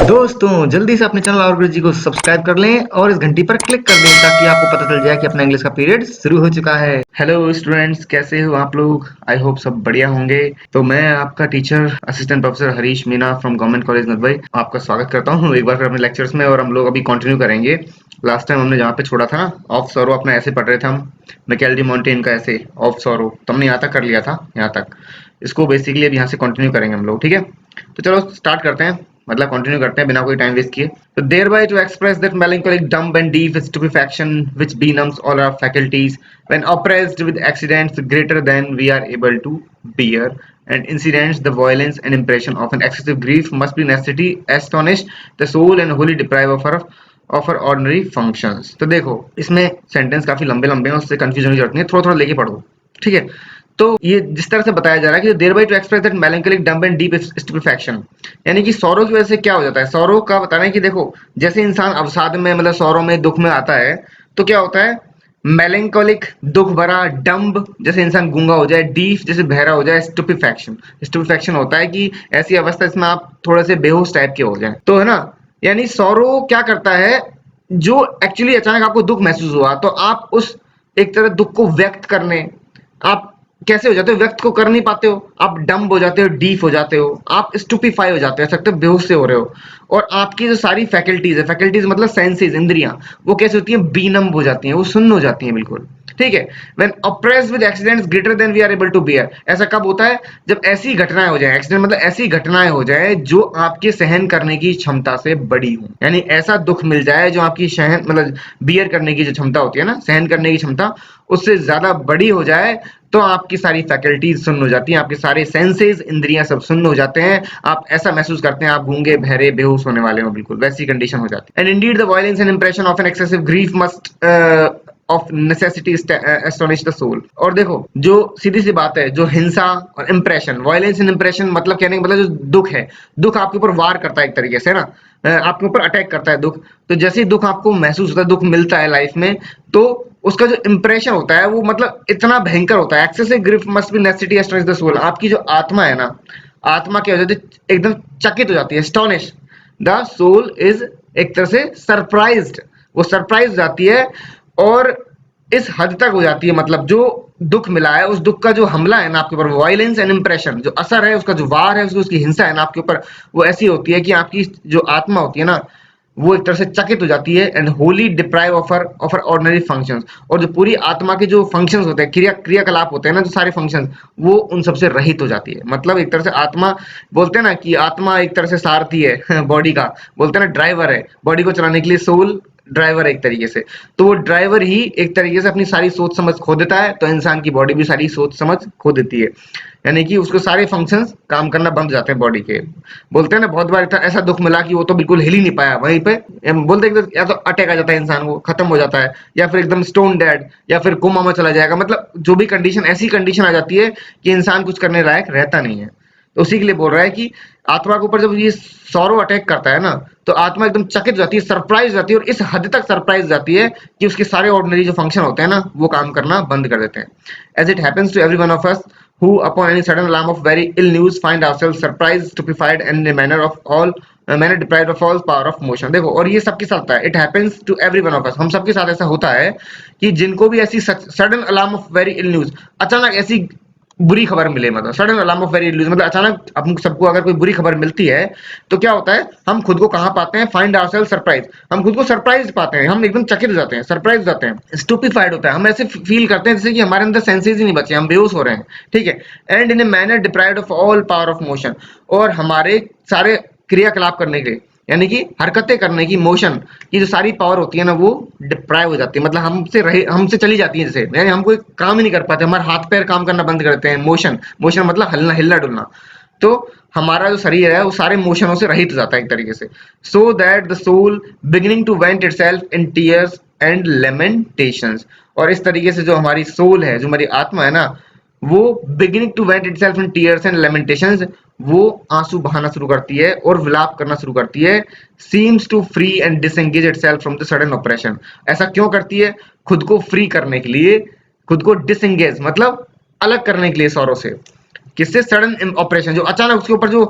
दोस्तों जल्दी से अपने चैनल और गुरु जी को सब्सक्राइब कर लें और इस घंटी पर क्लिक कर दें ताकि आपको पता चल जाए कि अपना इंग्लिश का पीरियड शुरू हो चुका है। हेलो स्टूडेंट्स, कैसे हो आप लोग? आई होप सब बढ़िया होंगे। तो मैं आपका teacher assistant professor Harish Meena from government college Nadbai आपका स्वागत करता हूँ एक बार फिर अपने लेक्चर्स में। और हम लोग अभी कंटिन्यू करेंगे। लास्ट टाइम हमने जहाँ पे छोड़ा था ना, ऑफ सॉरो अपना ऐसे पढ़ रहे थे हम, मिकेल डी मोंटेन का ऐसे ऑफ सॉरो, तो हमने यहाँ तक कर लिया था, यहाँ तक। इसको बेसिकली अब यहाँ से कंटिन्यू करेंगे हम लोग, ठीक है? तो चलो स्टार्ट करते हैं, मतलब कंटिन्यू करते हैं बिना कोई टाइम वेस्ट किए। तो thereby to express that melancholic dumb and deep stupefaction which benumbs all our faculties when oppressed with accidents greater than we are able to bear and incidents the violence and impression of an excessive grief must be necessity astonish the soul and wholly deprive of our ordinary functions। तो देखो इसमें sentence काफी लंबे लंबे हैं, उससे confusion की जरूरत नहीं है, थोड़ा थोड़ा लेके पढ़ो, ठीक है? तो ये जिस तरह से बताया जा रहा है कि thereby to express that melancholic dumb and deep stupefaction, यानी कि सौरों की वजह से क्या हो जाता है। सौरों का बताना है कि देखो, जैसे इंसान अवसाद में मतलब सौरों में दुख में आता है तो क्या होता है, मेलैंकोलिक दुख भरा, डम्ब जैसे इंसान गूंगा हो जाए, डीप जैसे बहरा हो जाए, स्टुपेफैक्शन स्टुपेफैक्शन होता है कि ऐसी अवस्था इसमें आप थोड़े से बेहोश टाइप के हो जाए, तो है ना। यानी सौरों क्या करता है, जो एक्चुअली अचानक आपको दुख महसूस हुआ तो आप उस एक तरह दुख को व्यक्त करने, आप कैसे हो जाते हो, व्यक्त को कर नहीं पाते हो, आप डम्ब हो जाते हो, डीफ हो जाते हो, आप स्टूपिफाई हो जाते हो, सकते हो बेहोश से हो रहे हो। और आपकी जो सारी फैकल्टीज है, फैकल्टीज मतलब सेंसेस, इंद्रियां, वो कैसे होती हैं, बीनम्ब हो जाती हैं, वो सुन्न हो जाती हैं बिल्कुल, ठीक है। When oppressed with accidents greater than we are able to bear, ऐसा कब होता है, जब ऐसी घटनाएं हो जाए, एक्सीडेंट मतलब ऐसी घटनाएं हो जाए जो आपके सहन करने की क्षमता से बड़ी हो, यानी ऐसा दुख मिल जाए जो आपकी सहन मतलब बियर करने की जो क्षमता होती है ना, सहन करने की क्षमता उससे ज्यादा बड़ी हो जाए, तो आपकी सारी फैकल्टीज सुन्न हो जाती हैं, आपके सारे सेंसेस, इंद्रियां सब सुन्न हो जाते हैं, आप ऐसा महसूस करते हैं आप गूंगे बहरे बेहोश होने वाले हो, बिल्कुल वैसी कंडीशन हो जाती है। And indeed the violence and impression of an excessive grief must of necessity astonish the soul. और देखो जो सीधी सी बात है, जो हिंसा और इंप्रेशन, वायलेंस एंड इंप्रेशन मतलब कहने का मतलब जो दुख है, दुख आपके ऊपर वार करता है एक तरीके से ना, आपके ऊपर अटैक करता है दुख। तो जैसे ही दुख आपको महसूस होता है, दुख मिलता है लाइफ में, तो उसका जो इंप्रेशन होता है वो मतलब इतना भयंकर होता है। Excessive grief must be necessity astonish the soul, आपकी जो आत्मा है ना, आत्मा क्या हो जाती है, एकदम चकित हो जाती है, एस्टोनिश द सोल इज, एक तरह से सरप्राइज्ड, वो सरप्राइज हो जाती है। और इस हद तक हो जाती है, मतलब जो दुख मिला है, उस दुख का जो हमला है ना आपके ऊपर, वायलेंस एंड इंप्रेशन, जो असर है उसका, जो वार है उसकी हिंसा है ना आपके ऊपर, वो ऐसी होती है कि आपकी जो आत्मा होती है ना, वो एक तरह से चकित हो जाती है and Holi deprive of her ordinary functions. और जो पूरी आत्मा के जो फंक्शंस होते हैं, क्रियाकलाप होते हैं ना, जो सारे फंक्शंस, वो उन सबसे रहित हो जाती है। मतलब एक तरह से आत्मा, बोलते हैं ना कि आत्मा एक तरह से सारथी है बॉडी का, बोलते हैं ना ड्राइवर है बॉडी को चलाने के लिए, सोल ड्राइवर है एक तरीके से। तो वो ड्राइवर ही एक तरीके से अपनी सारी सोच समझ खो देता है, तो इंसान की बॉडी भी सारी सोच समझ खो देती है, यानी कि उसको सारे फंक्शंस काम करना बंद हो जाते हैं बॉडी के। बोलते हैं ना बहुत बार ऐसा दुख मिला कि वो तो बिल्कुल हिल ही नहीं पाया, वहीं पे बोलते हैं कि या तो अटैक आ जाता है इंसान, वो खत्म हो जाता है, या फिर एकदम स्टोन डेड, या फिर कोमा में चला जाएगा। मतलब जो भी कंडीशन, ऐसी कंडीशन आ जाती है कि इंसान कुछ करने लायक रहता नहीं है। तो उसी के लिए बोल रहा है कि आत्मा के ऊपर जब ये सौरो अटैक करता है ना, तो आत्मा एकदम चकित जाती है, सरप्राइज जाती है, और इस हद तक सरप्राइज जाती है कि उसके सारे ऑर्डिनरी जो फंक्शन होते हैं ना, वो काम करना बंद कर देते हैं। As it happens to every one of us who upon any sudden alarm of very ill news find ourselves surprised, stupefied and in a manner deprived of all power of motion। देखो, और ये सबके साथ होता है, it happens to every one of us, हम सबके साथ ऐसा होता है कि जिनको भी ऐसी सडन अलार्म ऑफ वेरी इल न्यूज, अचानक ऐसी बुरी खबर मिले, मतलब सडन अलार्म ऑफ वेरी इल न्यूज, मतलब अचानक हम सबको अगर कोई बुरी खबर मिलती है, तो क्या होता है, हम खुद को कहां पाते हैं, फाइंड आवरसेल्फ सरप्राइज, हम खुद को सरप्राइज पाते हैं, हम एकदम चकित हो जाते हैं, सरप्राइज हो जाते हैं, स्टूपिफाइड होता है, हम ऐसे फील करते हैं जैसे कि हमारे अंदर सेंसेस ही नहीं बचे, हम बेहोश हो रहे हैं, ठीक है। And in a manner deprived of all power of motion, और हमारे सारे क्रियाकलाप करने के, यानी कि हरकतें करने की, मोशन की जो सारी पावर होती है ना, वो डिप्राइव हो जाती है, मतलब हमसे चली जाती है, जैसे यानी हम कोई काम ही नहीं कर पाते, हमारे हाथ पैर काम करना बंद कर देते हैं। मोशन, मोशन मतलब हिलना, हिलना डुलना। तो हमारा जो शरीर है वो सारे मोशनों से रहित हो जाता है एक तरीके से। So that the soul beginning to vent itself in tears and lamentations, और इस तरीके से जो हमारी सोल है, जो हमारी आत्मा है ना, वो beginning to vent itself in tears and lamentations, वो आंसू बहाना शुरू करती है और विलाप करना शुरू करती है। Seems to free and disengage itself from the sudden operation, ऐसा क्यों करती है, खुद को फ्री करने के लिए, खुद को डिसएंगेज मतलब अलग करने के लिए सौरों से, किससे, सडन ऑपरेशन, जो अचानक उसके ऊपर जो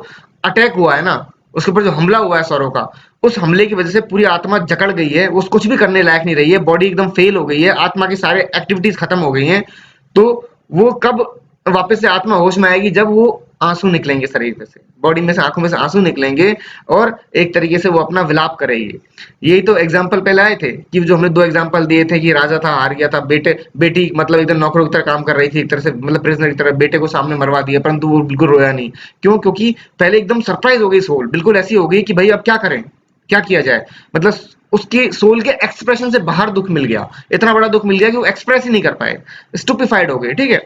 अटैक हुआ है ना, उसके ऊपर जो हमला हुआ है सौरव का, उस हमले की वजह से पूरी आत्मा जकड़ गई है, वो कुछ भी करने लायक नहीं रही है, बॉडी एकदम फेल हो गई है, आत्मा की सारे एक्टिविटीज खत्म हो गई हैं। तो वो कब वापस से आत्मा होश में आएगी? जब वो आंसू निकलेंगे शरीर में से, बॉडी में से, आंखों में से आंसू निकलेंगे और एक तरीके से वो अपना विलाप करेगी। यही तो एग्जाम्पल पहले आए थे कि जो हमने दो एग्जाम्पल दिए थे कि राजा था, हार गया था, बेटी मतलब इधर नौकरों की तरह काम कर रही थी, एक तरह से मतलब प्रिजनर की तरह, बेटे को सामने मरवा दिया, परंतु वो बिल्कुल रोया नहीं। क्यों? क्योंकि पहले एकदम सरप्राइज हो गई सोल, बिल्कुल ऐसी हो गई कि भाई अब क्या करें, क्या किया जाए। मतलब उसकी सोल के एक्सप्रेशन से बाहर दुख मिल गया, इतना बड़ा दुख मिल गया कि वो एक्सप्रेस ही नहीं कर पाए, स्टूपिफाइड हो गए। ठीक है,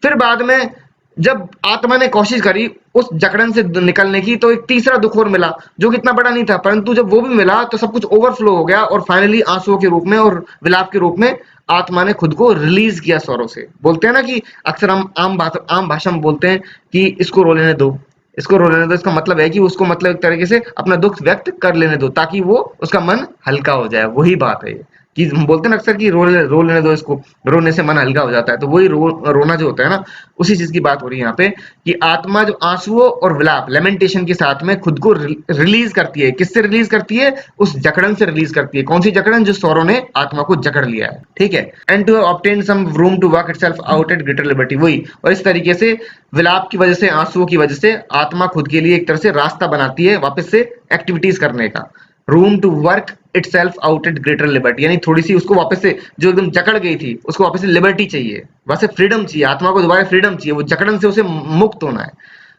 फिर बाद में जब आत्मा ने कोशिश करी उस जकड़न से निकलने की, तो एक तीसरा दुख और मिला जो कि इतना बड़ा नहीं था, परंतु जब वो भी मिला तो सब कुछ ओवरफ्लो हो गया और फाइनली आंसुओं के रूप में और विलाप के रूप में आत्मा ने खुद को रिलीज किया सौरों से। बोलते हैं ना कि अक्सर हम आम भाषा में बोलते हैं कि इसको रो लेने दो, इसको रो लेने दो। इसका मतलब है कि उसको मतलब एक तरीके से अपना दुख व्यक्त कर लेने दो ताकि वो उसका मन हल्का हो जाए। वही बात है ये कि हम बोलते हैं ना अक्सर कि रो लेने दो इसको, रोने से मन हल्का हो जाता है। तो वही रोना जो होता है ना, उसी चीज की बात हो रही है यहाँ पे कि आत्मा जो आंसुओं और विलाप लेमेंटेशन के साथ में खुद को रिलीज करती है। किससे रिलीज करती है? उस जकड़न से रिलीज करती है। कौन सी जकड़न? जो सौरों ने आत्मा को जकड़ लिया है। ठीक है, and to obtain some room to work itself out at greater liberty. वही, और इस तरीके से विलाप की वजह से, आंसुओं की वजह से आत्मा खुद के लिए एक तरह से रास्ता बनाती है वापस से एक्टिविटीज करने का। Room to work itself out at greater liberty, यानी थोड़ी सी उसको वापस से, जो एकदम जकड़ गई थी उसको वापस से लिबर्टी चाहिए, वैसे फ्रीडम चाहिए, आत्मा को दोबारा फ्रीडम चाहिए, वो जकड़न से उसे मुक्त होना है।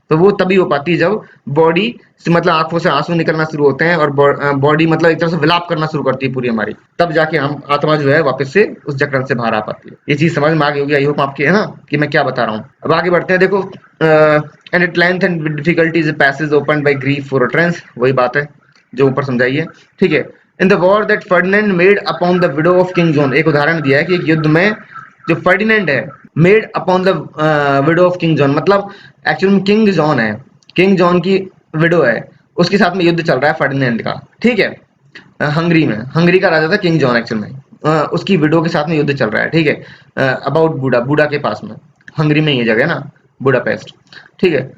तो वो तभी हो पाती है जब बॉडी से मतलब आंखों से आंसू निकलना शुरू होते हैं और बॉडी मतलब एक तरह से विलाप करना शुरू करती है पूरी हमारी, तब जाके हम आत्मा जो है वापस से उस जकड़न से बाहर आ पाती है। ये चीज समझ में आ गई होगी, आई होप आपके, है ना, कि मैं क्या बता रहा हूँ। अब आगे बढ़ते हैं। देखो, and at length and difficulties passage open by grief for trance, वही बात है जो ऊपर समझाई है। ठीक है, in the war that Ferdinand made upon the widow of King John, एक उदाहरण दिया है कि एक युद्ध में जो फर्डिनेंड है, made upon the widow of King John, मतलब एक्चुअली में किंग जॉन है, किंग जॉन की विडो है, उसके साथ में युद्ध चल रहा है फर्डिनेंड का। ठीक है, हंगरी में, हंगरी का राजा था किंग जॉन एक्चुअल में, उसकी विडो के साथ में युद्ध चल रहा है। ठीक है, अबाउट बूडा, बूडा के पास में, हंगरी में ये जगह है ना, बुडापेस्ट। ठीक है,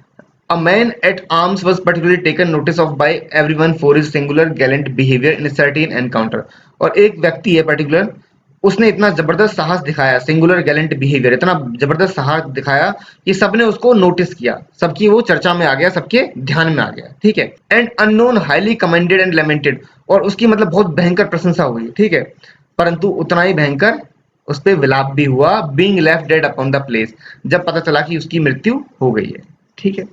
a man at arms was particularly taken notice of by everyone for his singular gallant behavior in a certain encounter। और एक व्यक्ति है पर्टिकुलर, उसने इतना जबरदस्त साहस दिखाया, सिंगुलर गैलेंट बिहेवियर, इतना जबरदस्त साहस दिखाया कि सबने उसको नोटिस किया, सबकी वो चर्चा में आ गया, सबके ध्यान में आ गया। ठीक है, and unknown highly commended and lamented, और उसकी मतलब बहुत भयंकर प्रशंसा हुई। ठीक है, परंतु उतना ही भयंकर उस पर विलाप भी हुआ, being left dead upon the place, जब पता चला कि उसकी मृत्यु हो गई है। ठीक है,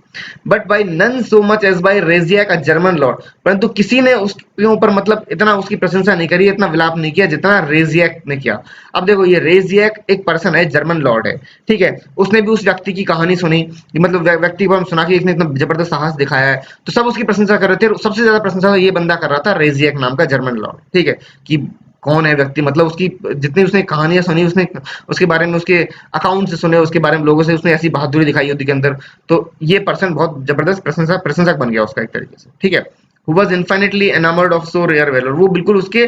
but by none so much as by रेजिया का जर्मन लॉर्ड, परंतु किसी ने उसके ऊपर मतलब इतना उसकी प्रशंसा नहीं करी, इतना विलाप नहीं किया जितना रेजियक ने किया। अब देखो, ये रेजियक एक पर्सन है, जर्मन लॉर्ड है। ठीक है, उसने भी उस व्यक्ति की कहानी सुनी, मतलब व्यक्ति को हम सुना कि इसने इतना जबरदस्त साहस दिखाया है, तो सब उसकी प्रशंसा कर रहे थे। सबसे ज्यादा प्रशंसा ये बंदा कर रहा था, रेजियक नाम का जर्मन लॉर्ड। ठीक है, कि कौन है व्यक्ति, मतलब उसकी जितनी उसने कहानियां सुनी, उसने उसके बारे में, उसके अकाउंट से सुने, उसके बारे में लोगों से उसने ऐसी बहादुरी दिखाई युद्ध के अंदर, तो ये पर्सन बहुत जबरदस्त प्रशंसक बन गया उसका एक तरीके से। ठीक है, who was infinitely enamored of so rare valor, वो बिल्कुल उसके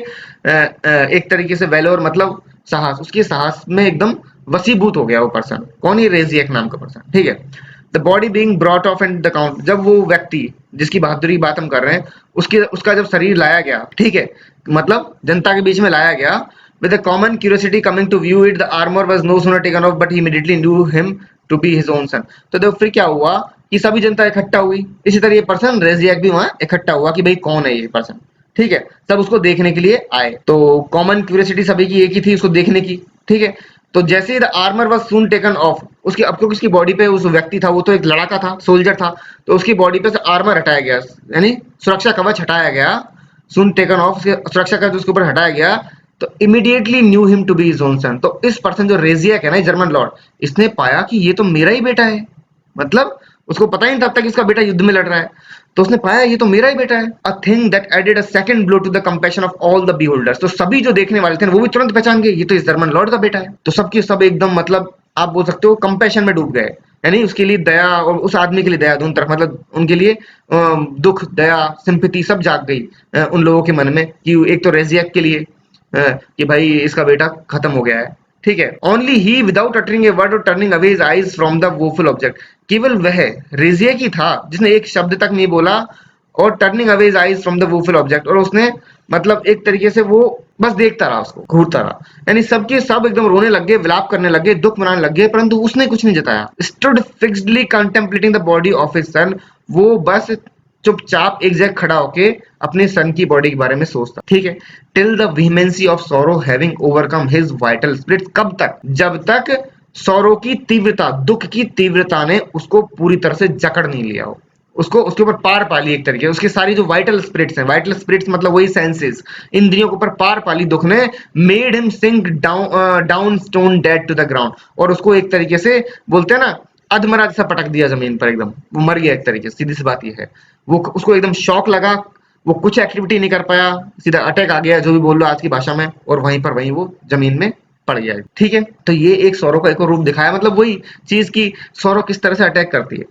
एक तरीके से वैलोर मतलब साहस, उसके साहस में एकदम वसीभूत हो गया वो पर्सन। कौन? ये रेजियक नाम का पर्सन। ठीक है, the body being brought of and the count, जब वो व्यक्ति जिसकी बहादुरी की बात हम कर रहे हैं, उसका जब शरीर लाया गया, ठीक है, मतलब जनता के बीच में लाया गया, with a common curiosity coming to view it, the armor was no sooner taken off but he immediately knew him to be his own son। तो देखो फिर क्या हुआ कि सभी जनता इकट्ठा हुई, इसी तरह ये पर्सन रेजियक भी वहां इकट्ठा हुआ कि भाई कौन है ये पर्सन। ठीक है, सब उसको देखने के लिए आए, तो कॉमन क्यूरियोसिटी सभी की एक ही थी, उसको देखने की। ठीक है, तो जैसे ही the armour was soon taken off, उसकी अब क्योंकि उसकी बॉडी पे उस व्यक्ति था, वो तो एक लड़ाका था, सोल्जर था, तो उसकी बॉडी पे से आर्मर हटाया गया, यानी सुरक्षा कवच हटाया गया, सुन टेकन ऑफ, सुरक्षा कवच उसके ऊपर हटाया गया, तो immediately knew him to be his own son. तो इस पर्सन जो रेजियक है ना, जर्मन लॉर्ड, इसने पाया कि ये तो मेरा ही बेटा है, मतलब उसको पता ही नहीं था तब तक इसका बेटा युद्ध में लड़ रहा है, तो उसने पाया ये तो मेरा ही बेटा है। A thing that added a second blow to the compassion of all the beholders, तो सभी जो देखने वाले थे वो भी तुरंत पहचान गए ये तो इस जर्मन लॉर्ड का बेटा है। तो सबके सब एकदम मतलब आप बोल सकते हो कंपैशन में डूब गए, यानी उसके लिए दया और उस आदमी के लिए दया, दोनों तरफ मतलब उनके लिए दुख, दया, सिंपैथी सब जाग गई उन लोगों के मन में कि एक तो रेजियक के लिए कि भाई इसका बेटा खत्म हो गया है। ठीक है, ओनली ही विदाउट अटरिंग ए वर्ड और turning away his eyes from the woeful object, केवल वह रेजियक ही था जिसने एक शब्द तक नहीं बोला और turning away his eyes from the woeful object, और उसने मतलब एक तरीके से वो बस देखता रहा, उसको घूरता रहा। यानी सबके सब एकदम रोने लग गए, विलाप करने लग गए, दुख मनाने लग गए, परंतु उसने कुछ नहीं जताया। Stood fixedly contemplating the body of his son, वो बस चुपचाप एक जगह खड़ा होके अपने सन की बॉडी के बारे में सोचता, ठीक है। Till the vehemency of sorrow having overcome his vital spirit, कब तक? जब तक सौरों की तीव्रता, दुख की तीव्रता ने उसको पूरी तरह से जकड़ नहीं लिया हो, उसको उसके ऊपर पार पा ली एक तरीके। उसकी सारी जो वाइटल स्पिरिट्स हैं, वाइटल स्पिरिट्स मतलब वही सेंसेस, इंद्रियों के ऊपर पार पा ली दुख ने। Made him sink down stone dead to the ground, और उसको एक तरीके से बोलते हैं ना, अधमरा जैसा पटक दिया जमीन पर, एकदम वो मर गया एक तरीके से, सीधी सी बात ये है। वो उसको एकदम शॉक लगा, वो कुछ एक्टिविटी नहीं कर पाया, सीधा अटैक आ गया, जो भी बोल लो आज की भाषा में, और वहीं पर वहीं वो जमीन में पड़ गया, ठीक है। तो ये एक सौरों का एक और रूप दिखाया, मतलब वही चीज की सौरों किस तरह से अटैक करती है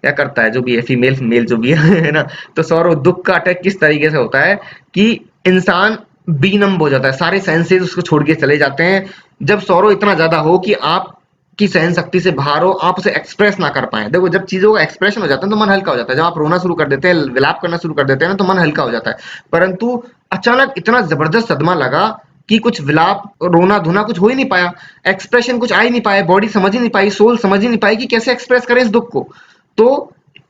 या करता है, जो भी है, फीमेल मेल जो भी है ना। तो सौरों दुख का अटैक किस तरीके से होता है कि इंसान बीनम हो जाता है, सारे सेंसेस उसको छोड़ के चले जाते हैं। जब सौरों इतना ज्यादा हो कि आप की सहन शक्ति से बाहर हो, आप उसे एक्सप्रेस ना कर पाए। देखो, जब चीजों का एक्सप्रेशन हो जाता है तो मन हल्का हो जाता है। जब आप रोना शुरू कर देते हैं, विलाप करना शुरू कर देते हैं ना, तो मन हल्का हो जाता है। परंतु अचानक इतना जबरदस्त सदमा लगा कि कुछ विलाप, रोना धोना कुछ हो ही नहीं पाया, एक्सप्रेशन कुछ आ ही नहीं पाया, बॉडी समझ ही नहीं पाई, सोल समझ ही नहीं पाई कि कैसे एक्सप्रेस करें इस दुख को। तो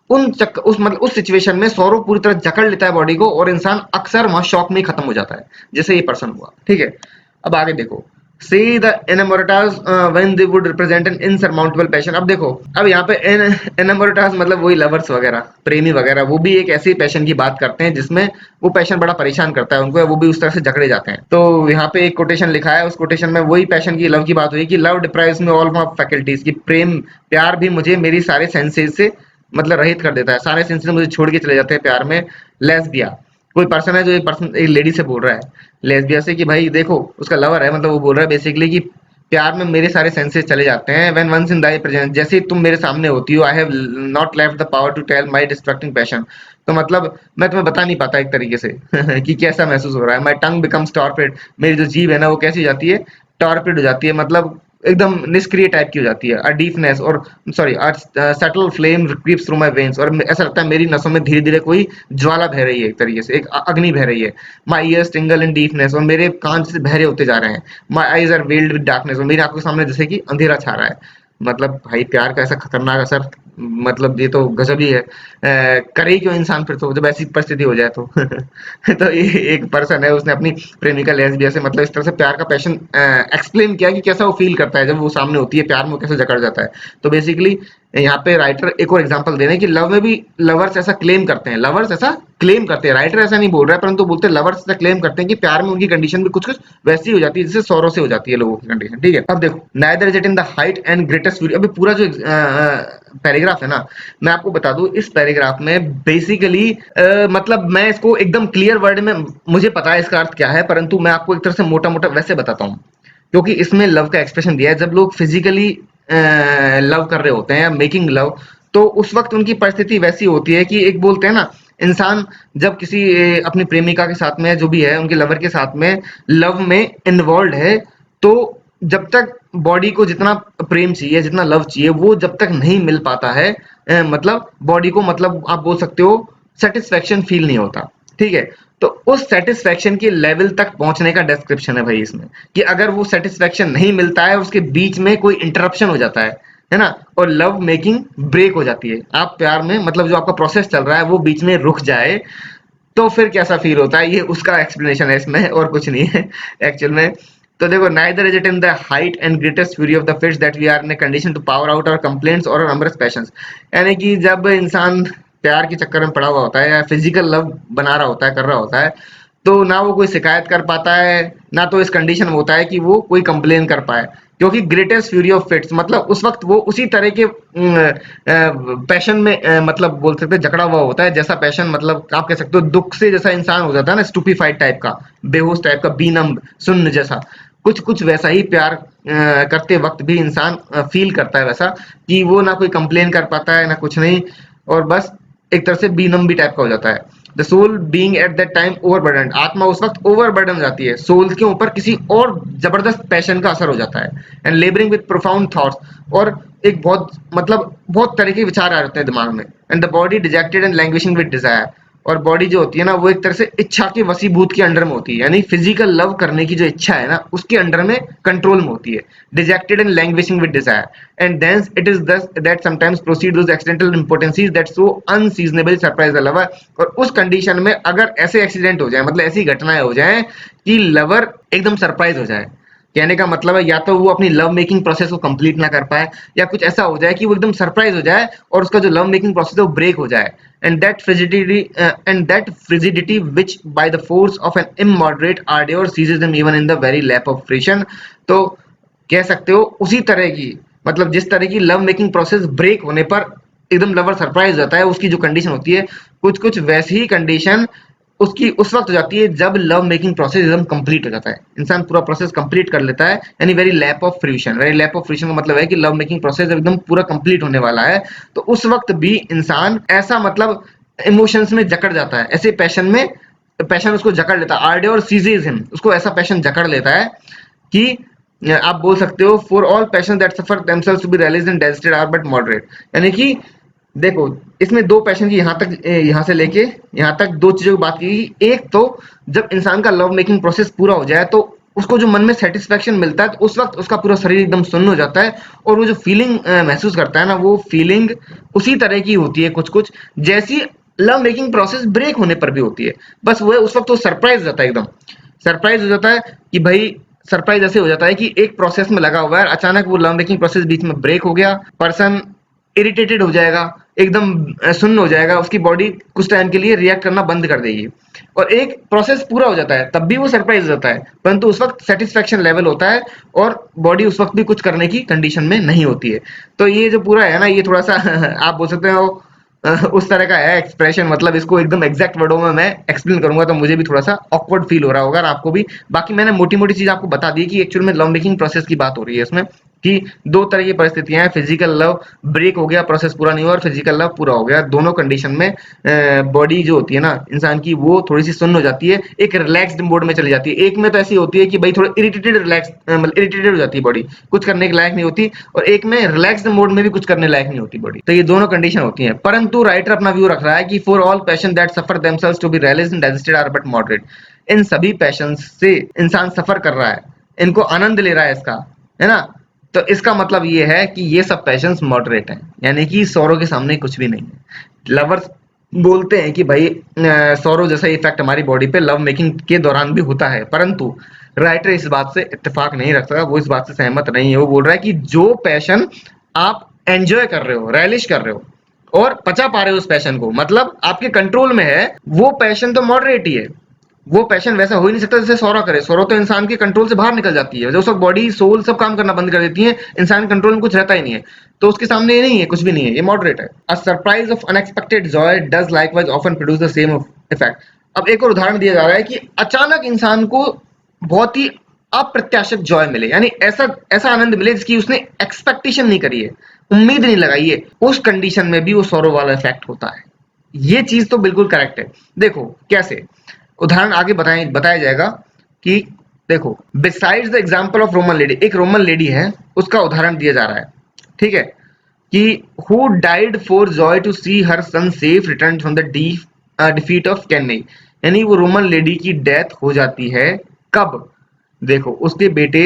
उस सिचुएशन में सौरव पूरी तरह जकड़ लेता है बॉडी को, और इंसान अक्सर वहां शॉक में ही खत्म हो जाता है, जैसे ये पर्सन हुआ, ठीक है। अब आगे देखो, see the inamoratos when they would represent an insurmountable passion. अब देखो, अब यहाँ पे एनामोरेटास मतलब वही लवर्स वगैरह, प्रेमी वगैरह, वो भी एक ऐसे पैशन की बात करते हैं जिसमें वो पैशन बड़ा परेशान करता है उनको, वो भी उस तरह से जकड़े जाते हैं। तो यहाँ पे एक कोटेशन लिखा है, उस कोटेशन में वही पैशन की, लव की बात हुई कि love deprives me all my faculties, की प्रेम प्यार भी मुझे मेरी सारे सेंसेस से मतलब रहित कर देता है, सारे सेंसेस मुझे छोड़ के चले जाते हैं प्यार में। लेस्बिया, कोई पर्सन है जो एक पर्सन एक लेडी से बोल रहा है लेस्बिया से कि भाई देखो, उसका लवर है, मतलब वो बोल रहा है बेसिकली कि प्यार में मेरे सारे सेंसेस चले जाते हैं। When once in thy presence, जैसे ही तुम मेरे सामने होती हो, I have not left the power to tell my distracting passion. तो मतलब मैं तुम्हें बता नहीं पाता एक तरीके से कि कैसा महसूस हो रहा है। माय टंग बिकम्स टॉर्पेड, मेरी जो जीभ है ना वो कैसी हो जाती है, टॉर्पेड हो जाती है, मतलब एकदम निष्क्रिय टाइप की हो जाती है। अ डीपनेस और sorry subtle flame creeps through my veins, और ऐसा लगता है मेरी नसों में धीरे धीरे कोई ज्वाला बह रही है, एक तरीके से एक अग्नि बह रही है। My ears tingle in deepness, और मेरे कान से बहरे होते जा रहे हैं। My eyes are veiled with darkness, और मेरी आंखों के सामने जैसे कि अंधेरा छा रहा है। मतलब भाई प्यार का ऐसा खतरनाक असर, मतलब ये तो गजब ही है। करे क्यों इंसान फिर, तो जब ऐसी परिस्थिति हो जाए तो तो ये एक पर्सन है, उसने अपनी प्रेमिका लेस्बिया से मतलब इस तरह से प्यार का पैशन एक्सप्लेन किया कि कैसा वो फील करता है जब वो सामने होती है, प्यार में वो कैसे जकड़ जाता है। तो बेसिकली यहाँ पे राइटर एक और एग्जांपल दे रहे हैं कि लव में भी लवर्स ऐसा क्लेम करते हैं, लवर्स ऐसा क्लेम करते हैं, राइटर ऐसा नहीं बोल रहा है, परंतु बोलते हैं लवर्स ऐसा क्लेम करते हैं कि प्यार में उनकी कंडीशन भी कुछ कुछ वैसी हो जाती है जैसे सौरों से हो जाती है लोगों की कंडीशन, ठीक है। अब देखो, neither is it in the height and greatest fury. अभी पूरा जो पैराग्राफ है ना, मैं आपको बता दूं, इस पैराग्राफ में बेसिकली मतलब मैं इसको एकदम क्लियर वर्ड में, मुझे पता है इसका अर्थ क्या है, परंतु मैं आपको एक तरह से मोटा मोटा वैसे बताता हूँ, क्योंकि इसमें लव का एक्सप्रेशन दिया है। जब लोग फिजिकली लव कर रहे होते हैं, मेकिंग लव, तो उस वक्त उनकी परिस्थिति वैसी होती है कि एक बोलते हैं ना, इंसान जब किसी अपनी प्रेमिका के साथ में, जो भी है उनके लवर के साथ में लव में इन्वॉल्व है, तो जब तक बॉडी को जितना प्रेम चाहिए, जितना लव चाहिए, वो जब तक नहीं मिल पाता है, मतलब बॉडी को, मतलब आप बोल सकते हो सेटिस्फेक्शन फील नहीं होता, ठीक है। तो उस सेटिस्फेक्शन के लेवल तक पहुंचने का डिस्क्रिप्शन है भाई इसमें, कि अगर वो सेटिस्फेक्शन नहीं मिलता है, उसके बीच में कोई इंटरप्शन हो जाता है ना, और लव मेकिंग ब्रेक हो जाती है, आप प्यार में मतलब जो आपका प्रोसेस चल रहा है वो बीच में रुक जाए, तो फिर कैसा फील होता है, ये उसका एक्सप्लेनेशन है इसमें, और कुछ नहीं है एक्चुअल में। तो देखो, neither is it in the height and greatest fury of the fish that we are in a condition to power out our complaints और अमरस पैशंस। यानी कि जब इंसान प्यार के चक्कर में पड़ा हुआ होता है, या फिजिकल लव बना रहा होता है, कर रहा होता है, तो ना वो कोई शिकायत कर पाता है, ना तो इस कंडीशन में होता है कि वो कोई कंप्लेन कर पाए, क्योंकि ग्रेटेस्ट फ्यूरी ऑफ फिट्स, मतलब उस वक्त वो उसी तरह के पैशन में मतलब बोल सकते हैं जकड़ा हुआ होता है, जैसा पैशन, मतलब आप कह सकते हो दुख से जैसा इंसान हो जाता है ना, स्टूपिफाइड टाइप का, बेहोश टाइप का, बीनम सुन्न जैसा, कुछ कुछ वैसा ही प्यार करते वक्त भी इंसान फील करता है वैसा, कि वो ना कोई कंप्लेन कर पाता है, ना कुछ नहीं, और बस एक तरह से बीनम भी टाइप का हो जाता है। The soul being at that time overburden, आत्मा उस वक्त ओवरबर्डन जाती है, सोल के ऊपर किसी और जबरदस्त पैशन का असर हो जाता है। And labouring with profound thoughts, और एक बहुत मतलब बहुत तरह के विचार आ जाते हैं दिमाग में। And the body dejected and languishing with desire, और बॉडी जो होती है ना वो एक तरह से इच्छा के वसीभूत के अंडर में होती है, यानी फिजिकल लव करने की जो इच्छा है ना उसके अंडर में कंट्रोल में होती है, dejected and languishing with desire and thence it is thus that sometimes proceed those accidental impotencies that so unseasonably surprise the lover. और उस कंडीशन में अगर ऐसे एक्सीडेंट हो जाए, मतलब ऐसी घटनाएं हो जाए कि लवर एकदम सरप्राइज हो जाए, कहने का मतलब है या तो वो अपनी लव मेकिंग प्रोसेस को कंप्लीट ना कर पाए, या कुछ ऐसा हो जाए कि वो एकदम सरप्राइज हो जाए और उसका जो लव मेकिंग प्रोसेस है वो ब्रेक हो जाए, and that frigidity which by the force of an immoderate ardor seizes them even in the very lap of friction। तो कह सकते हो उसी तरह की, मतलब जिस तरह की लव मेकिंग प्रोसेस ब्रेक होने पर एकदम लवर सरप्राइज होता है, उसकी जो कंडीशन होती है कुछ कुछ वैसी ही कंडीशन उसकी उस वक्त हो जाती है जब लव मेकिंग प्रोसेस एकदम कंप्लीट हो जाता है, इंसान पूरा प्रोसेस कंप्लीट कर लेता है, यानी very lap of fruition. Very lap of fruition का मतलब है कि लव मेकिंग प्रोसेस एकदम पूरा कंप्लीट होने वाला है, तो उस वक्त भी इंसान ऐसा मतलब इमोशंस में जकड़ जाता है, ऐसे पैशन उसको जकड़ लेता है, आर्डे और सीजेज हिम, उसको ऐसा पैशन जकड़ लेता है कि आप बोल सकते हो for all passion that suffer themselves to be realized and digested are but moderate. यानी कि देखो इसमें दो पैशन की यहाँ से लेके यहाँ तक दो चीजों की बात की। एक तो जब इंसान का लव मेकिंग प्रोसेस पूरा हो जाए तो उसको जो मन में सेटिस्फेक्शन मिलता है, तो उस वक्त उसका पूरा शरीर एकदम सुन्न हो जाता है, और वो जो फीलिंग महसूस करता है ना, वो फीलिंग उसी तरह की होती है कुछ कुछ जैसी लव मेकिंग प्रोसेस ब्रेक होने पर भी होती है। बस वो है उस वक्त वो सरप्राइज हो जाता है, एकदम सरप्राइज हो जाता है कि भाई, सरप्राइज ऐसे हो जाता है कि एक प्रोसेस में लगा हुआ है, अचानक वो लव मेकिंग प्रोसेस बीच में ब्रेक हो गया, पर्सन इरिटेटेड हो जाएगा, एकदम सुन्न हो जाएगा, उसकी बॉडी कुछ टाइम के लिए रिएक्ट करना बंद कर देगी, और एक प्रोसेस पूरा हो जाता है तब भी वो सरप्राइज होता है, परंतु उस वक्त सेटिस्फेक्शन लेवल होता है और बॉडी उस वक्त भी कुछ करने की कंडीशन में नहीं होती है। तो ये जो पूरा है ना, ये थोड़ा सा आप बोल सकते हो उस तरह का है एक्सप्रेशन, मतलब इसको एकदम एग्जैक्ट वर्डों में मैं एक्सप्लेन करूंगा तो मुझे भी थोड़ा सा ऑकवर्ड फील हो रहा होगा और आपको भी। बाकी मैंने मोटी मोटी चीज आपको बता दी कि एक्चुअल में लव मेकिंग प्रोसेस की बात हो रही है इसमें, कि दो तरह की परिस्थितियां हैं, फिजिकल लव ब्रेक हो गया, प्रोसेस पूरा नहीं हुआ, और फिजिकल लव पूरा हो गया। दोनों कंडीशन में बॉडी जो होती है ना इंसान की, वो थोड़ी सी सुन्न हो जाती है, एक रिलैक्स्ड मोड में चली जाती है। एक में तो ऐसी होती है कि भाई थोड़ा इरिटेटेड रिलैक्स मतलब इरिटेटेड हो जाती है बॉडी, कुछ करने के लायक नहीं होती, और एक में रिलैक्स्ड मोड में भी कुछ करने लायक नहीं होती बॉडी। तो ये दोनों कंडीशन होती है, परंतु राइटर अपना व्यू रख रहा है कि for all passion that suffer themselves to be realized and digested are but moderate. इन सभी पैशन से इंसान सफर कर रहा है, इनको आनंद ले रहा है इसका, है ना, तो इसका मतलब ये है कि ये सब पैशंस मॉडरेट हैं, यानी कि सौरों के सामने कुछ भी नहीं है। लवर्स बोलते हैं कि भाई सौरों जैसा इफेक्ट हमारी बॉडी पे लव मेकिंग के दौरान भी होता है, परंतु राइटर इस बात से इत्तेफाक नहीं रख सकता, वो इस बात से सहमत नहीं है। वो बोल रहा है कि जो पैशन आप एंजॉय कर रहे हो, रैलिश कर रहे हो और पचा पा रहे हो उस पैशन को, मतलब आपके कंट्रोल में है, वो पैशन तो मॉडरेट ही है। वो पैशन वैसा हो ही नहीं सकता जैसे सौरा करे, सौरा तो इंसान के कंट्रोल से बाहर निकल जाती है, जो सब बॉडी सोल सब काम करना बंद कर देती है, इंसान कंट्रोल में कुछ रहता ही नहीं है, तो उसके सामने ये नहीं है, कुछ भी नहीं है, ये मॉडरेट है। A surprise of unexpected Joy does likewise often produce the same effect. अब एक और उदाहरण दिया जा रहा है कि अचानक इंसान को बहुत ही अप्रत्याशित जॉय मिले, यानी ऐसा ऐसा आनंद मिले जिसकी उसने एक्सपेक्टेशन नहीं करी है, उम्मीद नहीं लगाई है, उस कंडीशन में भी वो सौरो वाला इफेक्ट होता है। ये चीज तो बिल्कुल करेक्ट है। देखो कैसे, उदाहरण आगे बताया जाएगा कि देखो, besides the example of Roman lady, एक रोमन लेडी है, उसका उदाहरण दिया जा रहा है, ठीक है, कि who died for joy to see her son safe return from the defeat of Cannae. यानी वो रोमन लेडी की डेथ हो जाती है कब, देखो उसके बेटे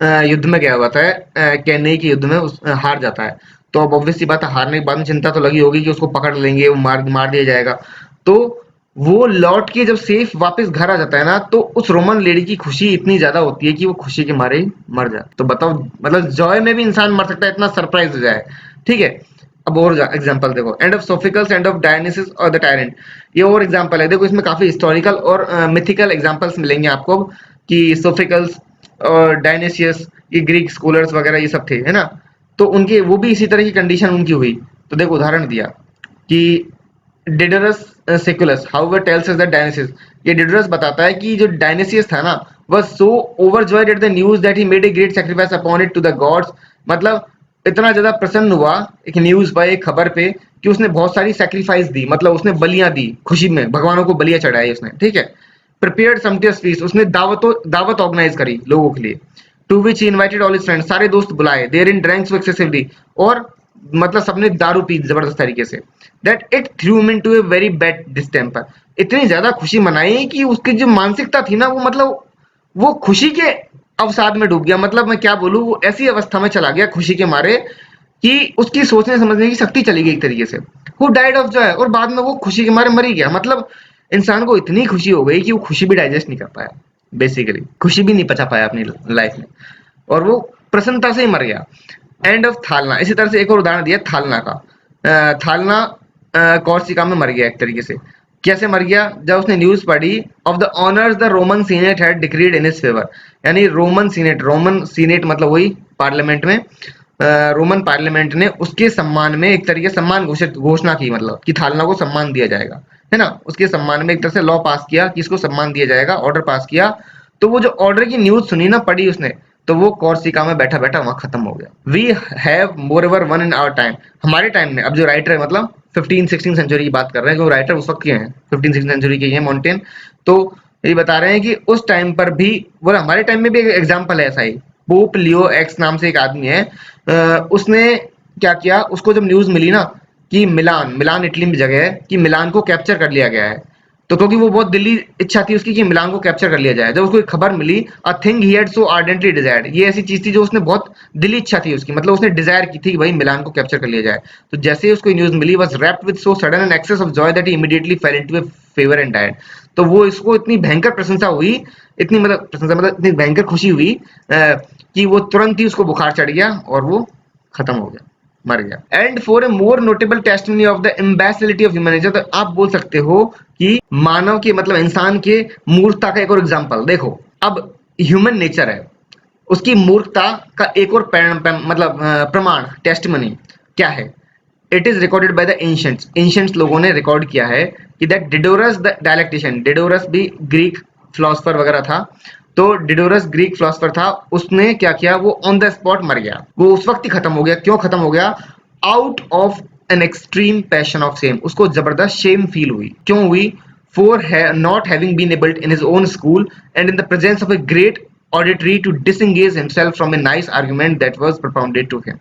युद्ध में गया हुआ था, कैनई के युद्ध में हार जाता है, तो अब ऑब्वियस सी बात है, हारने के बाद में चिंता तो लगी होगी कि उसको पकड़ लेंगे, वो मार दिया जाएगा। तो वो लौट के जब सेफ वापस घर आ जाता है ना, तो उस रोमन लेडी की खुशी इतनी ज्यादा होती है कि वो खुशी के मारे ही मर जाए। तो बताओ, मतलब जॉय में भी इंसान मर सकता है, इतना सरप्राइज हो जाए, ठीक है। अब और एग्जांपल देखो, एंड ऑफ सोफिकल्स एंड ऑफ डायनिसिस और द टायरेंट, ये और एग्जांपल है। देखो इसमें काफी हिस्टोरिकल और मिथिकल एग्जांपल्स मिलेंगे आपको, कि सोफिकल्स और डायनेसियस, ये ग्रीक स्कॉलर्स वगैरह ये सब थे, है ना, तो उनके वो भी इसी तरह की कंडीशन उनकी हुई। तो देखो उदाहरण दिया कि डिडरस सेकुलस हाउएवर टेल्स अस दैट डायनेसियस, ये डिडरस बताता है कि जो डायनेसियस था ना, was so overjoyed at the news that he made a great sacrifice upon it to the gods। मतलब इतना ज्यादा प्रसन्न हुआ एक न्यूज पर, एक खबर पे, कि उसने बहुत सारी सैक्रिफाइस दी, मतलब उसने बलियां दी, खुशी में भगवानों को बलियां चढ़ाई उसने, ठीक है। प्रिपेयर्ड समटियस फीस्ट, उसने दावत ऑर्गेनाइज करी लोगों के लिए, to which he invited all his friends, सारे दोस्त बुलाए, देयर इन ड्रैंक्स एक्सेसिवली, और मतलब सबने दारू पी जबरदस्त तरीके से, that it through him into a very bad distemper. इतनी ज्यादा खुशी मनाई कि उसकी जो मानसिकता थी ना, वो मतलब वो खुशी के अवसाद में डूब गया। मतलब मैं क्या बोलूं, वो ऐसी अवस्था में चला गया खुशी के मारे कि उसकी सोचने समझने की शक्ति चली गई एक तरीके से। हु डाइड ऑफ जॉय, और बाद में वो खुशी के मारे मर ही गया। मतलब इंसान को इतनी खुशी हो गई कि वो खुशी भी डाइजेस्ट नहीं कर पाया, बेसिकली खुशी भी नहीं पचा पाया अपनी लाइफ में, और वो प्रसन्नता से ही मर गया। And of Thalna. इसी तरह से एक और उदाहरण दिया थालना का। थालना कॉर्सिका में मर गया एक तरीके से। कैसे मर गया? जब उसने न्यूज पढ़ी of the honours the Roman senate had decreed in his favour. यानी रोमन सीनेट मतलब वही पार्लियामेंट में, रोमन पार्लियामेंट ने उसके सम्मान में एक तरीके सम्मान घोषणा की, मतलब कि थालना को सम्मान दिया जाएगा, है ना। उसके सम्मान में एक तरह से लॉ पास किया कि इसको सम्मान दिया जाएगा, ऑर्डर पास किया। तो वो जो ऑर्डर की न्यूज सुनी ना, पढ़ी उसने, तो वो कॉर्सिका में बैठा बैठा वहां खत्म हो गया। We have more ever one in our time. हमारे टाइम में अब जो राइटर है, मतलब 15-16 सेंचुरी की बात कर रहे हैं, जो राइटर उस वक्त के हैं 15-16 सेंचुरी के हैं मॉन्टेन, तो ये बता रहे हैं कि उस टाइम पर भी, वो हमारे टाइम में भी एक एग्जाम्पल है ऐसा ही। पोप लियो एक्स नाम से एक आदमी है, उसने क्या किया, उसको जब न्यूज मिली ना कि मिलान मिलान इटली में जगह है, कि मिलान को कैप्चर कर लिया गया है, तो क्योंकि वो बहुत दिली इच्छा थी उसकी कि मिलान को कैप्चर कर लिया जाए, जब उसको एक खबर मिली, a thing he had so ardently desired, ये ऐसी चीज थी जो उसने बहुत दिली इच्छा थी उसकी, मतलब उसने डिजायर की थी कि भाई मिलान को कैप्चर कर लिया जाए। तो जैसे ही उसको न्यूज मिली, was wrapped with so sudden and excess of joy that he immediately fell into a fever and died. तो वो इसको इतनी भयंकर प्रशंसा हुई, इतनी मतलब प्रशंसा मतलब इतनी भयंकर खुशी हुई कि वो तुरंत ही उसको बुखार चढ़ गया और वो खत्म हो गया, मर गया। And for a more notable testimony of the imbecility of human nature, तो आप बोल सकते हो कि मानव के मतलब इंसान के मूर्खता का एक और एग्जांपल देखो। अब ह्यूमन नेचर है, उसकी मूर्खता का एक और मतलब प्रमाण, टेस्टिमनी क्या है? It is recorded by the ancients. Ancients लोगों ने रिकॉर्ड किया है कि दैट डिडोरस द डायलेक्टिशियन, डिडोरस भी ग्रीक फिलोसफर वगैरह था, तो डिडोरस ग्रीक फिलोसफर था, उसने क्या किया, वो ऑन द स्पॉट मर गया, वो उस वक्त ही खत्म हो गया। क्यों खत्म हो गया? Out of an extreme passion of shame, उसको जबरदस्त शेम फील हुई। क्यों हुई? For not having been abled in his own school and in the presence of a great auditory to disengage himself from a nice argument that was propounded to him।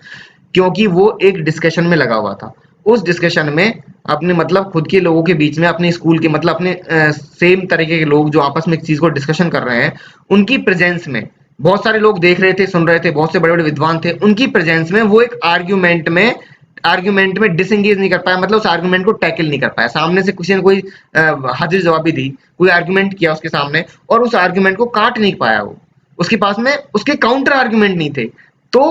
क्योंकि वो एक discussion में लगा हुआ था, उस डिस्कशन में अपने मतलब खुद के लोगों के बीच में, अपने स्कूल के मतलब अपने सेम तरीके के लोग जो आपस में एक चीज को डिस्कशन कर रहे हैं, उनकी प्रेजेंस में बहुत सारे लोग देख रहे थे, सुन रहे थे, बहुत से बड़े बड़े विद्वान थे, उनकी प्रेजेंस में वो एक आर्ग्यूमेंट में डिसंगेज नहीं कर पाया, मतलब उस आर्ग्यूमेंट को टैकल नहीं कर पाया। सामने से किसी ने कोई हाजिर जवाबी दी, कोई आर्ग्यूमेंट किया उसके सामने, और उस आर्ग्यूमेंट को काट नहीं पाया वो, उसके पास में उसके काउंटर आर्ग्यूमेंट नहीं थे। तो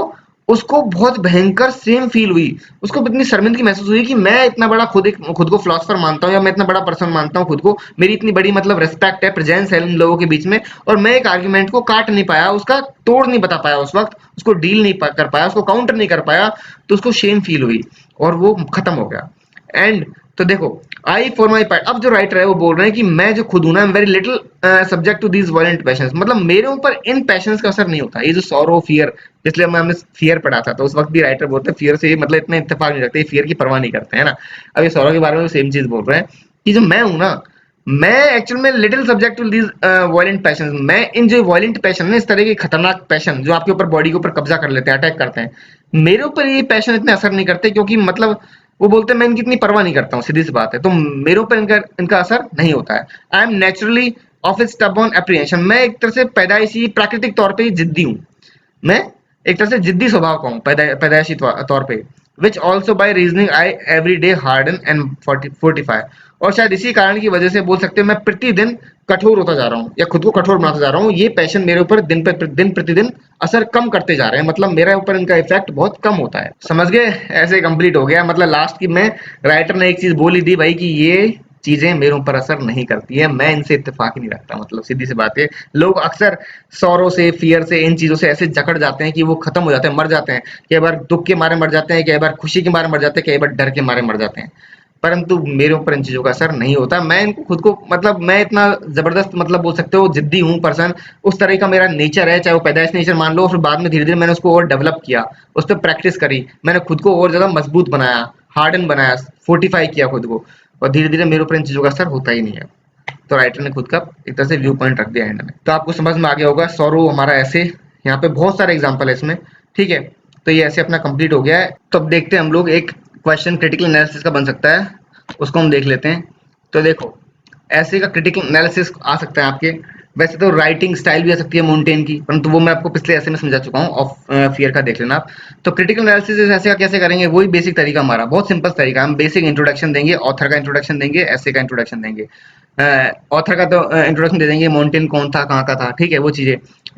उसको बहुत भयंकर सेम फील हुई, उसको इतनी शर्मिंदगी महसूस हुई कि मैं इतना बड़ा खुद को फिलोसफर मानता हूँ, या मैं इतना बड़ा पर्सन मानता हूँ खुद को, मेरी इतनी बड़ी मतलब रिस्पेक्ट है, प्रेजेंस है इन लोगों के बीच में, और मैं एक आर्ग्यूमेंट को काट नहीं पाया, उसका तोड़ नहीं बता पाया उस वक्त, उसको डील नहीं कर पाया, उसको काउंटर नहीं कर पाया, तो उसको शेम फील हुई और वो खत्म हो गया। एंड तो देखो, आई फॉर माई पार्ट, अब जो राइटर है वो बोल रहे हैं कि मैं जो खुद हूं ना, very little subject to these violent passions, मतलब मेरे ऊपर इन पैशंस का असर नहीं होता। ये जो सॉरो फियर, इसलिए हमने फियर पढ़ा था, तो उस वक्त भी राइटर बोलते हैं फियर से मतलब इतना इत्तेफाक नहीं रखते, फियर की परवाह नहीं करते, है ना। अब ये सॉरो के बारे में सेम चीज बोल रहे हैं कि जो मैं हूं ना, मैं एक्चुअल में little subject to these violent passions, मैं इन जो वायलेंट पैशन है, इस तरह के खतरनाक पैशन जो आपके ऊपर बॉडी के ऊपर कब्जा कर लेते हैं, अटैक करते हैं, मेरे ऊपर ये पैशन इतने असर नहीं करते, क्योंकि मतलब वो बोलते हैं मैं इनकी इतनी परवाह नहीं करता हूँ, सीधी सी बात है, तो मेरे ऊपर इनका इनका असर नहीं होता है। I am naturally of A stubborn apprehension, मैं एक तरह से पैदाइशी प्राकृतिक तौर पे जिद्दी हूँ, मैं एक तरह से जिद्दी स्वभाव का हूँ पैदाइशी तौर पे, which also by reasoning I every day harden and fortify, और शायद इसी कारण की वजह से बोल सकते हैं मैं प्रतिदिन कठोर होता जा रहा हूँ, या खुद को कठोर बनाता जा रहा हूँ। ये पैशन मेरे ऊपर दिन प्रतिदिन असर कम करते जा रहे हैं, मतलब मेरे ऊपर इनका इफेक्ट बहुत कम होता है। समझ गए? ऐसे कंप्लीट हो गया, मतलब लास्ट की में राइटर ने एक चीज बोली दी भाई कि ये चीजें मेरे ऊपर असर नहीं करती है, मैं इनसे इत्तेफाक ही नहीं रखता, मतलब सीधी सी बात है। लोग अक्सर सौरों से, फियर से, इन चीजों से ऐसे जकड़ जाते हैं कि वो खत्म हो जाते हैं, मर जाते हैं, कई बार दुख के मारे मर जाते हैं, कई बार खुशी के मारे मर जाते हैं, कई बार डर के मारे मर जाते हैं, परंतु मेरे ऊपर इन चीजों का असर नहीं होता। मैं इनको खुद को मतलब मैं इतना जबरदस्त मतलब बोल सकते हो जिद्दी हूँ पर्सन, उस तरह का मेरा नेचर है, चाहे वो पैदाइश नेचर मान लो, फिर बाद में धीरे धीरे मैंने उसको और डेवलप किया, उस पर प्रैक्टिस करी, मैंने खुद को और ज्यादा मजबूत बनाया, हार्डन बनाया, फोर्टिफाई किया खुद को, और धीरे धीरे मेरे ऊपर इन चीजों का असर होता ही नहीं है। तो राइटर ने खुद का एक तरह से व्यू पॉइंट रख दिया एंड में, तो आपको समझ में आ गया होगा। सौरव हमारा ऐसे, यहाँ पे बहुत सारे एग्जाम्पल है इसमें, ठीक है। तो ये ऐसे अपना कंप्लीट हो गया है। तो अब देखते हैं हम लोग एक क्वेश्चन क्रिटिकल एनालिसिस का बन सकता है, उसको हम देख लेते हैं। तो देखो ऐसे का क्रिटिकल एनालिसिस आ सकता है आपके। वैसे तो राइटिंग स्टाइल भी आ सकती है मोन्टेन की, परंतु वो मैं आपको पिछले ऐसे में समझा चुका हूँ, ऑफ फियर का देख लेना आप। तो क्रिटिकल एनालिसिस ऐसे का कैसे करेंगे, वही बेसिक तरीका हमारा, बहुत सिंपल तरीका। हम बेसिक इंट्रोडक्शन देंगे, ऑथर का इंट्रोडक्शन देंगे, ऐसे का इंट्रोडक्शन देंगे। ऑथर का तो इंट्रोडक्शन दे देंगे, मोन्टेन कौन था, कहाँ का था, ठीक है, वो चीजें,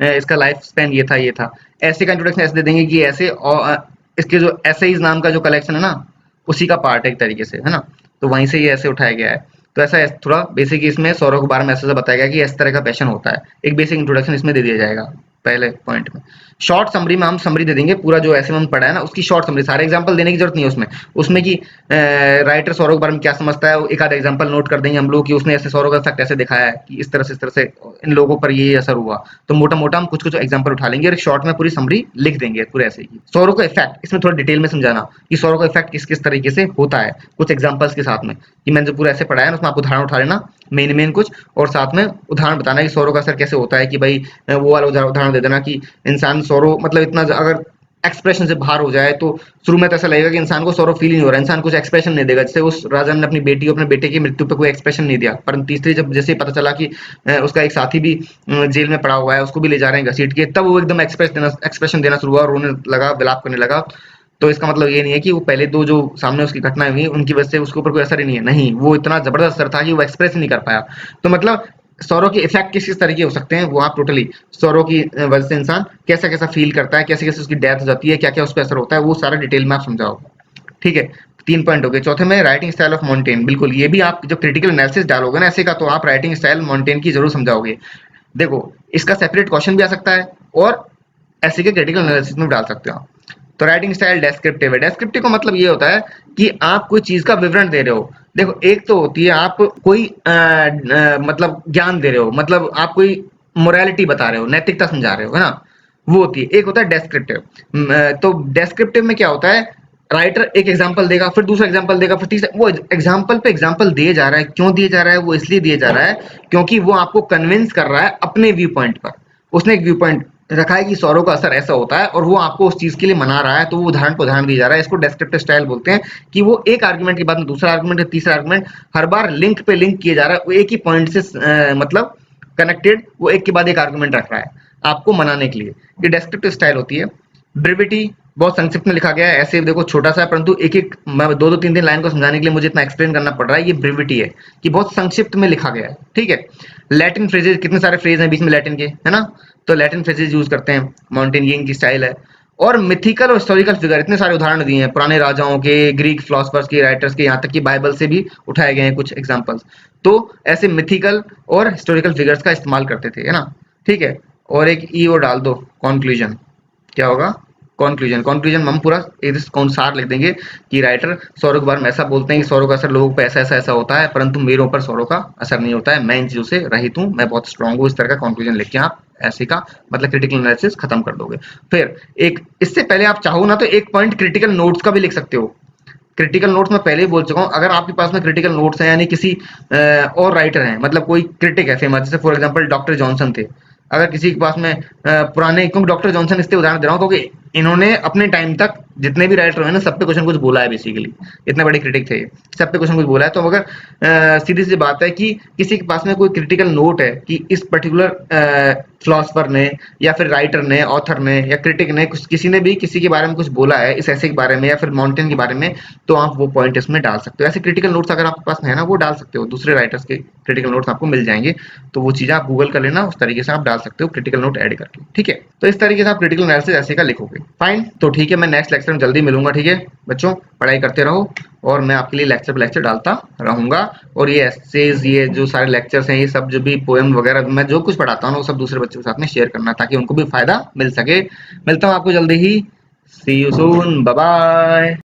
इसका लाइफ स्पैन ये था ये था। ऐसे का इंट्रोडक्शन ऐसे दे देंगे कि ऐसे, और इसके जो एसेइज नाम का जो कलेक्शन है ना, उसी का पार्ट है एक तरीके से, है ना। तो वहीं से ये ऐसे उठाया गया है। तो ऐसा थोड़ा बेसिक इसमें सौरव के बारे में ऐसे बताया गया कि इस तरह का पैशन होता है। एक बेसिक इंट्रोडक्शन इसमें दे दिया जाएगा पहले पॉइंट में। शॉर्ट समरी में हम समरी दे देंगे, पूरा जो ऐसे में हम पढ़ा है ना उसकी शॉर्ट समरी, सारे एग्जांपल देने की जरूरत नहीं है उसमें। उसमें कि राइटर सौरव के बारे में क्या समझता है, एक आधा एग्जांपल नोट कर देंगे हम लोग कि उसने ऐसे सौरव का इफेक्ट ऐसे दिखाया है कि इस तरह से इन लोगों पर ये असर हुआ। तो मोटा मोटा हम कुछ कुछ एग्जांपल उठा लेंगे और शॉर्ट में पूरी समरी लिख देंगे पूरे ऐसे ही। सौरव का इफेक्ट इसमें थोड़ा डिटेल में समझाना कि सौरव का इफेक्ट किस किस तरीके से होता है, कुछ एग्जांपल्स के साथ में, कि मैंने जो पूरा ऐसे पढ़ाया ना उसमें आप उदाहरण उठा लेना मेन कुछ, और साथ में उदाहरण बताना कि सौरव का असर कैसे होता है। कि भाई वो वाला उदाहरण दे देना कि इंसान सौरव मतलब इतना अगर एक्सप्रेशन से बाहर हो जाए तो शुरू में तो ऐसा लगेगा कि इंसान को सौरव फील नहीं हो रहा है, इंसान कुछ एक्सप्रेशन नहीं देगा। जैसे उस राजा ने अपनी बेटी को अपने बेटे की मृत्यु पे कोई एक्सप्रेशन नहीं दिया, पर तीसरी जब जैसे पता चला कि उसका एक साथी भी जेल में पड़ा हुआ है, उसको भी ले जा रहे हैं घसीट के, तब वो एकदम एक्सप्रेशन देना शुरू हुआ, रोने लगा, विलाप करने लगा। तो इसका मतलब ये नहीं है कि वो पहले दो जो सामने उसकी घटनाएं हुई उनकी वजह से उसके ऊपर कोई असर ही नहीं है, नहीं, वो इतना जबरदस्त असर था कि वो एक्सप्रेस ही नहीं कर पाया। तो मतलब सौरव के इफेक्ट किस किस तरीके हो सकते हैं वो आप टोटली, सौरव की वजह से इंसान कैसा कैसा फील करता है, कैसे कैसे उसकी डेथ हो जाती है, क्या क्या उस पर असर होता है, वो सारा डिटेल में आप समझाओ, ठीक है। 3 पॉइंट हो गए। चौथे में राइटिंग स्टाइल ऑफ मोन्टेन, बिल्कुल ये भी आप जो क्रिटिकल एनालिसिस डालोगे ना ऐसे का, तो आप राइटिंग स्टाइल मोन्टेन की जरूर समझाओगे। देखो इसका सेपरेट क्वेश्चन भी आ सकता है और ऐसे के क्रिटिकल एनालिसिस में डाल सकते हो। तो राइटिंग स्टाइल डेस्क्रिप्टिव है। डेस्क्रिप्टिव का मतलब ये होता है कि आप कोई चीज का विवरण दे रहे हो। देखो एक तो होती है आप कोई मतलब ज्ञान दे रहे हो, मतलब आप कोई मोरालिटी बता रहे हो, नैतिकता समझा रहे हो, है ना, वो होती है। एक होता है डेस्क्रिप्टिव। तो डेस्क्रिप्टिव में क्या होता है, राइटर एक एग्जांपल देगा, फिर दूसरा एग्जांपल देगा, फिर तीसरा, वो एग्जांपल पे एग्जांपल दिए जा रहा है। क्यों दिए जा रहा है, वो इसलिए दिए जा रहा है क्योंकि वो आपको कन्विंस कर रहा है अपने व्यू पॉइंट पर। उसने एक व्यू पॉइंट रखा है कि सौरव का असर ऐसा होता है और वो आपको उस चीज के लिए मना रहा है, तो वो उदाहरण पर उदाहरण दिया जा रहा है। इसको डेस्क्रिप्टिव स्टाइल बोलते हैं कि वो एक आर्गुमेंट के बाद में दूसरा आर्गुमेंट, तीसरा आर्गुमेंट, हर बार लिंक पे लिंक किया जा रहा है, वो एक ही पॉइंट से मतलब कनेक्टेड, वो एक के बाद एक आर्गुमेंट रख रहा है आपको मनाने के लिए। ये डेस्क्रिप्टिव स्टाइल होती है। ब्रेविटी, बहुत संक्षिप्त में लिखा गया है, ऐसे देखो छोटा सा है परंतु एक एक दो दो तीन तीन लाइन को समझाने के लिए मुझे इतना एक्सप्लेन करना पड़ रहा है, ये ब्रेविटी है कि बहुत संक्षिप्त में लिखा गया है, ठीक है। लैटिन फ्रेजेस, कितने सारे फ्रेज हैं बीच में लैटिन के, है ना, तो लैटिन फ्रेजेस यूज करते हैं, माउंटेन ये इनकी स्टाइल है। और मिथिकल और हिस्टोरिकल फिगर, इतने सारे उदाहरण दिए हैं पुराने राजाओं के, ग्रीक फिलोसफर्स के, राइटर्स के, यहाँ तक कि बाइबल से भी उठाए गए हैं कुछ एग्जांपल्स। तो ऐसे मिथिकल और हिस्टोरिकल फिगर्स का इस्तेमाल करते थे, है ना, ठीक है। और एक ई ओ डाल दो, कंक्लूजन, क्या होगा, कंक्लूजन। कंक्लूजन हम पूरा सार लिख देंगे कि राइटर सौरव के बारे में ऐसा बोलते हैं कि सौरव का असर लोगों पर ऐसा ऐसा ऐसा होता है, परंतु मेरे ऊपर सौरव का असर नहीं होता है, मैं इन चीजों से रहित हूँ, मैं बहुत स्ट्रांग हूँ। इस तरह का कंक्लूजन लिख के आप ऐसे का मतलब क्रिटिकल एनालिसिस खत्म कर दोगे। फिर एक इससे पहले आप चाहो ना तो एक पॉइंट क्रिटिकल नोट्स का भी लिख सकते हो। क्रिटिकल नोट्स मैं पहले ही बोल चुका हूँ, अगर आपके पास में क्रिटिकल नोट्स हैं यानी किसी और राइटर हैं, मतलब कोई क्रिटिक है फेमस, जैसे फॉर एग्जांपल डॉक्टर जॉनसन थे, अगर किसी के पास में पुराने, क्योंकि डॉक्टर जॉनसन इसलिए उदाहरण दे रहा हूँ क्योंकि इन्होंने अपने टाइम तक जितने भी राइटर हुए ना सब पे कुछ न कुछ बोला है बेसिकली, इतने बड़े क्रिटिक थे, सब पे कुछ न कुछ बोला है। तो अगर सीधी सी बात है कि किसी के पास में कोई क्रिटिकल नोट है कि इस पर्टिकुलर फिलोसफर ने या फिर राइटर ने, ऑथर ने या क्रिटिक ने, कुछ किसी ने भी किसी के बारे में कुछ बोला है, इस ऐसे के बारे में या फिर माउंटेन के बारे में, तो आप वो पॉइंट इसमें डाल सकते हो। ऐसे क्रिटिकल नोट्स अगर आपके पास है ना वो डाल सकते हो, दूसरे राइटर्स के क्रिटिकल नोट्स आपको मिल जाएंगे, तो वो चीजें आप गूगल कर लेना, उस तरीके से आप डाल सकते हो क्रिटिकल नोट ऐड करके, ठीक है। तो इस तरीके से आप क्रिटिकल एनालिसिस ऐसे का लिखोगे, फाइन। तो ठीक है, मैं नेक्स्ट लेक्चर में जल्दी मिलूंगा, ठीक है बच्चों, पढ़ाई करते रहो और मैं आपके लिए लेक्चर पे लेक्चर डालता रहूंगा। और ये एसेज, ये जो सारे लेक्चर्स हैं, ये सब जो भी पोएम वगैरह मैं जो कुछ पढ़ाता हूँ वो सब दूसरे बच्चों के साथ में शेयर करना ताकि उनको भी फायदा मिल सके। मिलता हूँ आपको जल्दी ही, सी यू सून, बाय बाय।